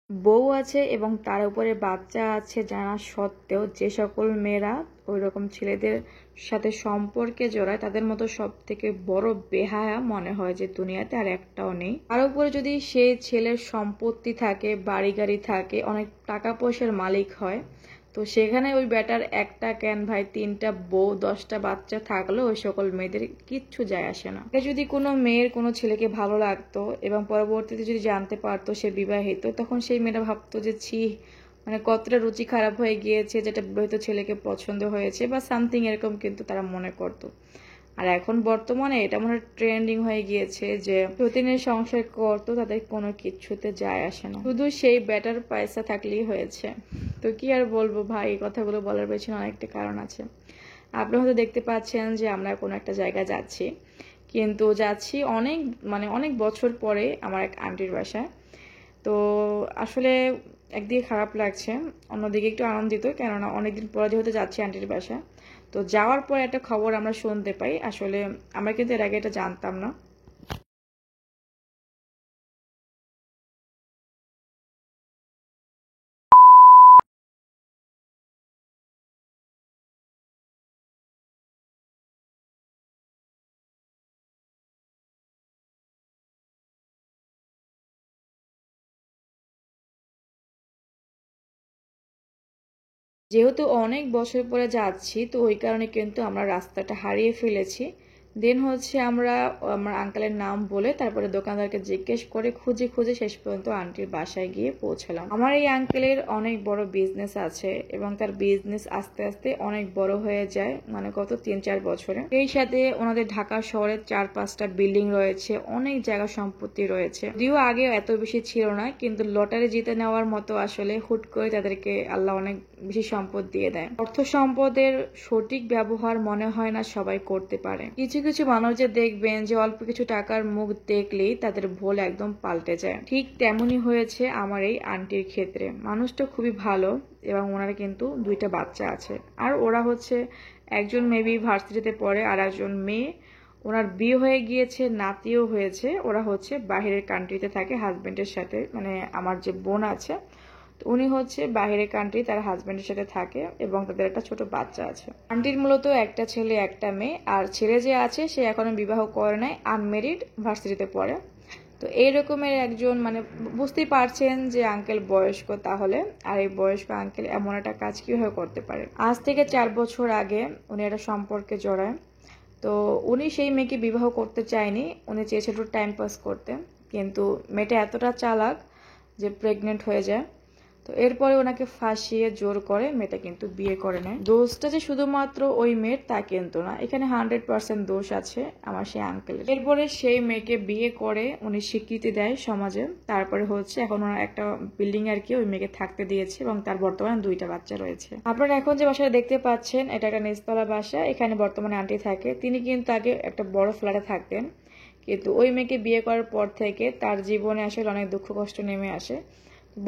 বউ আছে এবং তার উপরে বাচ্চা আছে জানা সত্ত্বেও যে সকল মেয়েরা ওই রকম ছেলেদের সাথে সম্পর্কে জড়ায় তাদের মতো সব থেকে বড় বেহায়া মনে হয় যে দুনিয়াতে আর একটাও নেই। তার উপরে যদি সেই ছেলের সম্পত্তি থাকে, বাড়ি গাড়ি থাকে, অনেক টাকা পয়সার মালিক হয়, তো সেখানে ওই ব্যাটার একটা কেন ভাই 3টা বউ 10টা বাচ্চা থাকলেও ওই সকল মেয়েদের কিচ্ছু যায় আসে না। যদি কোনো মেয়ের কোনো ছেলেকে ভালো লাগতো এবং পরবর্তীতে যদি জানতে পারতো সে বিবাহিত, তখন সেই মেয়েটা ভাবতো যে ছি, মানে কতটা রুচি খারাপ হয়ে গিয়েছে যেটা বিবাহিত ছেলেকে পছন্দ হয়েছে বা সামথিং এরকম কিন্তু তারা মনে করতো। আর এখন বর্তমানে এটা মনে হয় ট্রেন্ডিং হয়ে গিয়েছে যে প্রতিদিনের সংসার করতো তাদের কোনো কিছুতে যায় আসে না, শুধু সেই বেটার পয়সা থাকলেই হয়েছে। তো কি আর বলবো ভাই, এই কথাগুলো বলার পেছনে অনেকটা কারণ আছে। আপনি হয়তো দেখতে পাচ্ছেন যে আমরা কোনো একটা জায়গায় যাচ্ছি, কিন্তু যাচ্ছি অনেক বছর পরে আমার এক আন্টির বাসায়। তো আসলে একদিকে খারাপ লাগছে, অন্যদিকে একটু আনন্দিত, কেননা অনেকদিন পরে যেহেতু যাচ্ছি আন্টির বাসায়। তো যাওয়ার পর একটা খবর আমরা শুনতে পাই, আসলে আমরা কিন্তু এর আগে এটা জানতাম না। যেহেতু অনেক বছর পরে যাচ্ছি, তো ওই কারণে কিন্তু আমরা রাস্তাটা হারিয়ে ফেলেছি। দেন হচ্ছে আমরা আমার আঙ্কেলের নাম বলে তারপরে দোকানদারকে জিজ্ঞেস করে খুঁজে খুঁজে শেষ পর্যন্ত আন্টির বাসায় গিয়ে পৌঁছলাম। আমার এই আঙ্কেলের অনেক বড় বিজনেস আছে এবং তার বিজনেস আস্তে আস্তে অনেক বড় হয়ে যায়, মানে গত 3-4 বছরে। এই সাথে ওনাদের ঢাকা শহরে 4-5টা বিল্ডিং রয়েছে, অনেক জায়গা সম্পত্তি রয়েছে। যদিও আগে এত বেশি ছিল না, কিন্তু লটারি জিতে নেওয়ার মতো আসলে হুট করে তাদেরকে আল্লাহ অনেক বেশি সম্পদ দিয়ে দেয়। অর্থ সম্পদের সঠিক ব্যবহার মনে হয় না সবাই করতে পারে। কিছু কিছু মানুষ যে দেখবেন যে অল্প কিছু টাকার মুখ দেখলেই তাদের ভুল একদম পাল্টে যায়, ঠিক তেমনই হয়েছে আমার এই আন্টির ক্ষেত্রে। মানুষটা খুবই ভালো এবং ওনার কিন্তু 2টা বাচ্চা আছে। আর ওরা হচ্ছে একজন মেবি ভার্সিটিতে পড়ে আর একজন মেয়ে, ওনার বিয়ে হয়ে গিয়েছে, নাতিও হয়েছে। ওরা হচ্ছে বাহিরের কান্ট্রিতে থাকে হাজবেন্ডের সাথে, মানে আমার যে বোন আছে, তো উনি হচ্ছে বাহিরের কান্ট্রি তার হাজবেন্ডের সাথে থাকে এবং তাদের একটা ছোট বাচ্চা আছে। আন্টির মূলত একটা ছেলে একটা মেয়ে, আর ছেলে যে আছে সে এখনো বিবাহ করে নাই, আনমেরিড, ভার্সিটিতে পড়ে। তো এই রকমের একজন, মানে বুঝতেই পারছেন যে আঙ্কেল বয়স্ক তাহলে, আর এই বয়স্ক আঙ্কেল এমন একটা কাজ কিভাবে করতে পারে। আজ থেকে 4 বছর আগে উনি একটা সম্পর্কে জড়ায়। তো উনি সেই মেয়েকে বিবাহ করতে চায়নি, উনি চেয়েছিল টাইম পাস করতে, কিন্তু মেয়েটা এতটা চালাক যে প্রেগনেন্ট হয়ে যায়। তো এরপরে ওনাকে ফাঁসিয়ে জোর করে মেয়েটা কিন্তু বিয়ে করে নেয়। দোষটা যে শুধুমাত্র ওই মেয়ের তা কিন্তু না, এখানে 100% দোষ আছে আমার সেই আঙ্কেলের। এরপরে সেই মেয়েকে বিয়ে করে উনি স্বীকৃতি দেয় সমাজে, তারপরে হচ্ছে এখন ওনার একটা বিল্ডিং আর কি ওই মেয়েকে থাকতে দিয়েছে এবং তার বর্তমানে 2টা বাচ্চা রয়েছে। আপনারা এখন যে বাসাটা দেখতে পাচ্ছেন এটা একটা নিচতলা বাসা, এখানে বর্তমানে আন্টি থাকে। তিনি কিন্তু আগে একটা বড় ফ্ল্যাটে থাকতেন, কিন্তু ওই মেয়েকে বিয়ে করার পর থেকে তার জীবনে আসলে অনেক দুঃখ কষ্ট নেমে আসে।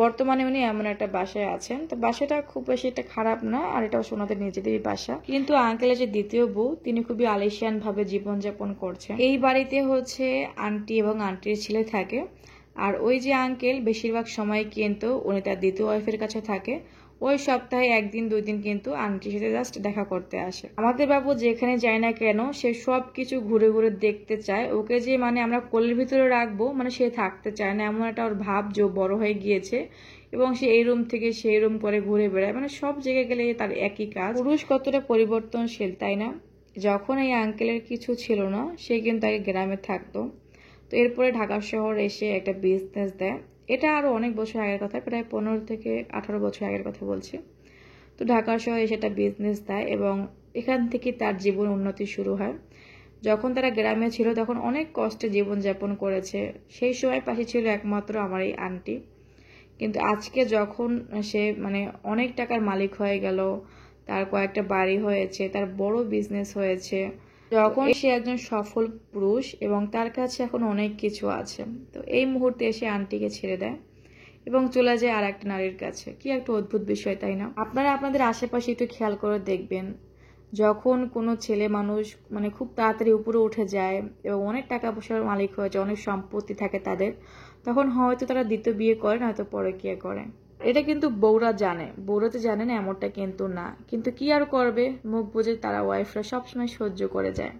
বর্তমানে উনি এমন একটা বাসায় আছেন। তো বাসাটা খুব বেশি একটা খারাপ না, আর এটা ওনাদের নিজেদেরই বাসা। কিন্তু আঙ্কেলের যে দ্বিতীয় বউ তিনি খুবই আলিশান ভাবে জীবনযাপন করছেন। এই বাড়িতে হচ্ছে আন্টি এবং আন্টির ছেলে থাকে। আর ওই যে আঙ্কেল বেশিরভাগ সময় কিন্তু উনি তার দ্বিতীয় ওয়াইফের কাছে থাকে। ওই সপ্তাহে 1-2 দিন কিন্তু আন্টির সাথে জাস্ট দেখা করতে আসে। আমাদের বাবু যেখানে যায় না কেন সে সব কিছু ঘুরে ঘুরে দেখতে চায়। ওকে যে মানে আমরা কোলের ভিতরে রাখবো, মানে সে থাকতে চায় না, এমন একটা ওর ভাব যে বড় হয়ে গিয়েছে এবং সে এই রুম থেকে সেই রুম করে ঘুরে বেড়ায়, মানে সব জায়গায় গেলে তার একই কাজ। পুরুষ কতটা পরিবর্তনশীল তাই না। যখন এই আঙ্কেলের কিছু ছিল না সে কিন্তু আগে গ্রামে থাকতো, তো এরপরে ঢাকা শহর এসে একটা বিজনেস দেয়। এটা আরো অনেক বছর আগের কথা, প্রায় 15 থেকে 18 বছর আগের কথা বলছি। তো ঢাকা শহরে এসে একটা বিজনেস দেয় এবং এখান থেকে তার জীবন উন্নতি শুরু হয়। যখন তারা গ্রামে ছিল তখন অনেক কষ্টে জীবনযাপন করেছে, সেই সময় পাশে ছিল একমাত্র আমার এই আন্টি। কিন্তু আজকে যখন সে মানে অনেক টাকার মালিক হয়ে গেল, তার কয়েকটা বাড়ি হয়েছে, তার বড় বিজনেস হয়েছে, যখন সে একজন সফল পুরুষ এবং তার কাছে এখন অনেক কিছু আছে, তো এই মুহূর্তে এসে আন্টিকে ছেড়ে দেয় এবং চলে যায় আর একটা নারীর কাছে। কি একটা অদ্ভুত বিষয় তাই না। আপনারা আপনাদের আশেপাশে একটু খেয়াল করে দেখবেন, যখন কোনো ছেলে মানুষ মানে খুব তাড়াতাড়ি উপরে উঠে যায় এবং অনেক টাকা পয়সার মালিক হয়ে যায়, অনেক সম্পত্তি থাকে তাদের, তখন হয়তো তারা দ্বিতীয় বিয়ে করে, নয়তো পরকীয়া করে। এটা কিন্তু বউরা জানে, বউরা তো জানে না এমনটা কিন্তু না, কিন্তু কি আর করবে, মুখ বুজে তারা ওয়াইফরা সবসময় সহ্য করে যায়।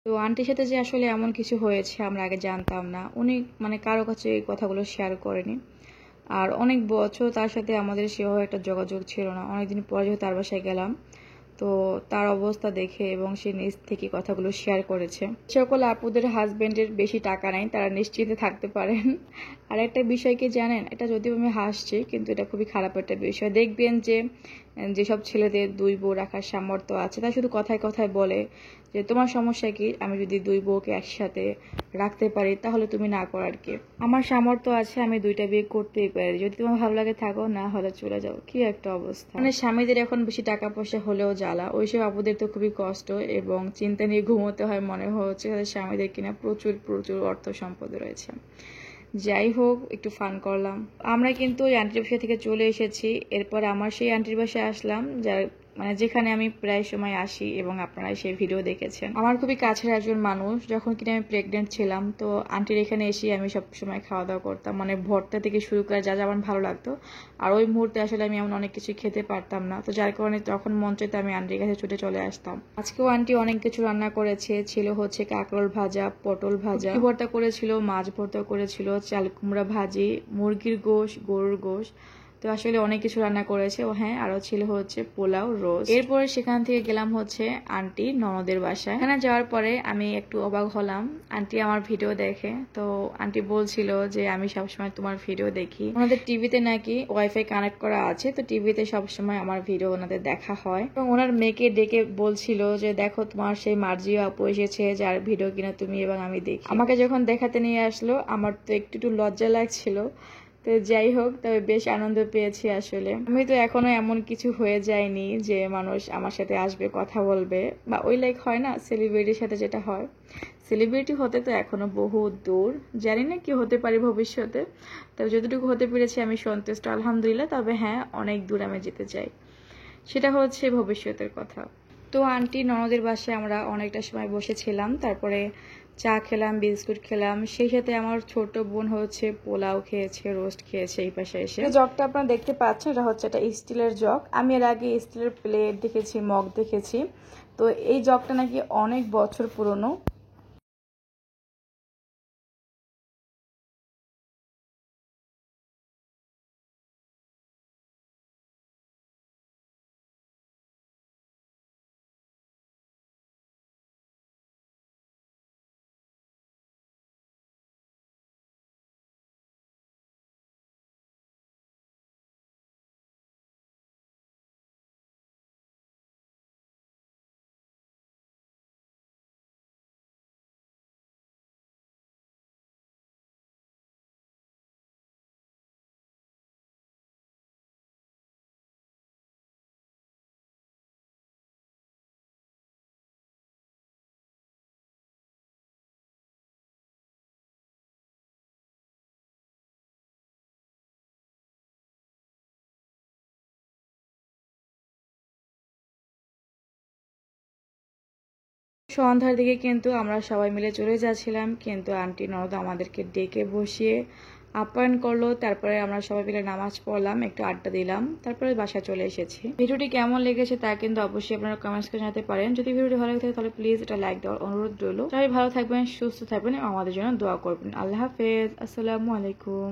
তো আন্টির সাথে যে আসলে এমন কিছু হয়েছে আমরা আগে জানতাম না, উনি মানে কারো কাছে এই কথাগুলো শেয়ার করেনি। আর অনেক বছর তার সাথে আমাদের সেভাবে একটা যোগাযোগ ছিল না। অনেকদিন পরে যেহেতু তার বাসায় গেলাম, তো তার অবস্থা দেখে এবং সে নিজ থেকে কথাগুলো শেয়ার করেছে। সকল আপুদের হাজবেন্ডের বেশি টাকা নাই, তারা নিশ্চিন্তে থাকতে পারেন। আর একটা বিষয় কি জানেন, এটা যদিও আমি হাসছি, কিন্তু এটা খুবই খারাপ একটা বিষয়। দেখবেন যে যেসব ছেলেদের দুই বউ রাখার সামর্থ্য আছে, তারা শুধু কথায় কথায় বলে যে তোমার সমস্যা কি, আমি যদি দুই বউকে একসাথে রাখতে পারি তাহলে তুমি না করার কি। আমার সামর্থ্য আছে, আমি দুইটা বিয়ে করতেই পারি, যদি তোমার ভালো লাগে থাকো, না হলে চলে যাও। কি একটা অবস্থা! মানে স্বামীদের এখন বেশি টাকা পয়সা হলেও জ্বালা, ওইসব আপুদের তো খুবই কষ্ট এবং চিন্তা নিয়ে ঘুমোতে হয়, মনে হচ্ছে তাদের স্বামীদের কিনা প্রচুর প্রচুর অর্থ সম্পদ রয়েছে। যাই হোক, একটু ফান করলাম। আমরা কিন্তু ওই আন্টির বাসা থেকে চলে এসেছি, এরপর আমার সেই আন্টির বাসায় আসলাম, যার মানে যেখানে আমি প্রায় সময় আসি এবং আপনারা সেই ভিডিও দেখেছেন। আমার খুবই কাছের একজন মানুষ, যখন কিনা আমি প্রেগনেন্ট ছিলাম, তো আন্টির এখানে এসে আমি সব সময় খাওয়া দাওয়া করতাম, মানে ভর্তা থেকে শুরু করে যা যা আমার ভালো লাগতো। আর ওই মুহূর্তে আসলে আমি এমন অনেক কিছু খেতে পারতাম না, তো যার কারণে তখন মন চাইতো আমি আন্টির কাছে ছুটে চলে আসতাম। আজকেও আন্টি অনেক কিছু রান্না করেছে, ছিল হচ্ছে কাঁকরোল ভাজা, পটল ভাজা, ভর্তা করেছিল, মাছ ভর্তা করেছিল, চাল কুমড়া ভাজি, মুরগির গোশ, গরুর গোশ। তো আসলে অনেক কিছু রান্না করেছে। ও হ্যাঁ, আরো ছিল হচ্ছে পোলাও, রোস্ট। এরপরে সেখান থেকে গেলাম হচ্ছে আন্টি ননদের বাসায়। এখানে যাওয়ার পরে আমি একটু অবাক হলাম, আন্টি আমার ভিডিও দেখে। তো আন্টি বলছিল যে আমি সবসময় তোমার ভিডিও দেখি, ওনাদের টিভিতে নাকি ওয়াইফাই কানেক্ট করা আছে, তো টিভিতে সবসময় আমার ভিডিও ওনাদের দেখা হয়। এবং ওনার মেয়েকে ডেকে বলছিল যে দেখো তোমার সেই মার্জিয়া আপু এসেছে, যার ভিডিও কিনা তুমি এবং আমি দেখি। আমাকে যখন দেখাতে নিয়ে আসলো, আমার তো একটু একটু লজ্জা লাগছিল। তো যাই হোক, তবে বেশ আনন্দ পেয়েছি আসলে। আমি তো এখনো এমন কিছু হয়ে যায়নি যে মানুষ আমার সাথে আসবে, কথা বলবে, বা ওই লাইক হয় না সেলিব্রিটির সাথে যেটা হয়। সেলিব্রিটি হতে তো এখনো বহু দূর, জানি না কি হতে পারি ভবিষ্যতে। তবে যতটুকু হতে পেরেছি আমি সন্তুষ্ট, আলহামদুলিল্লাহ। তবে হ্যাঁ, অনেক দূর আমি যেতে চাই, সেটা হচ্ছে ভবিষ্যতের কথা। তো আন্টি ননদের বাসায় আমরা অনেকটা সময় বসেছিলাম, তারপরে চা খেলাম, বিস্কুট খেলাম, সেই সাথে আমার ছোট বোন হচ্ছে পোলাও খেয়েছে, রোস্ট খেয়েছে এই পাশে এসে। জগটা আপনারা দেখতে পাচ্ছেন, এটা হচ্ছে একটা স্টিলের জগ। আমি এর আগে স্টিলের প্লেট দেখেছি, মগ দেখেছি, তো এই জগটা নাকি অনেক বছর পুরনো। সন্ধ্যার দিকে কিন্তু আমরা সবাই মিলে চলে যাচ্ছিলাম, কিন্তু আন্টি ননদ আমাদেরকে ডেকে বসিয়ে আপ্যায়ন করলো। তারপরে আমরা সবাই মিলে নামাজ পড়লাম, একটু আড্ডা দিলাম, তারপরে বাসায় চলে এসেছি। ভিডিওটি কেমন লেগেছে তা কিন্তু অবশ্যই আপনারা কমেন্টস করে জানাতে পারেন। যদি ভিডিওটি ভালো লাগে তাহলে প্লিজ এটা লাইক দেওয়ার অনুরোধ রইল। সবাই ভালো থাকবেন, সুস্থ থাকবেন এবং আমাদের জন্য দোয়া করবেন। আল্লাহ হাফেজ, আসসালামু আলাইকুম।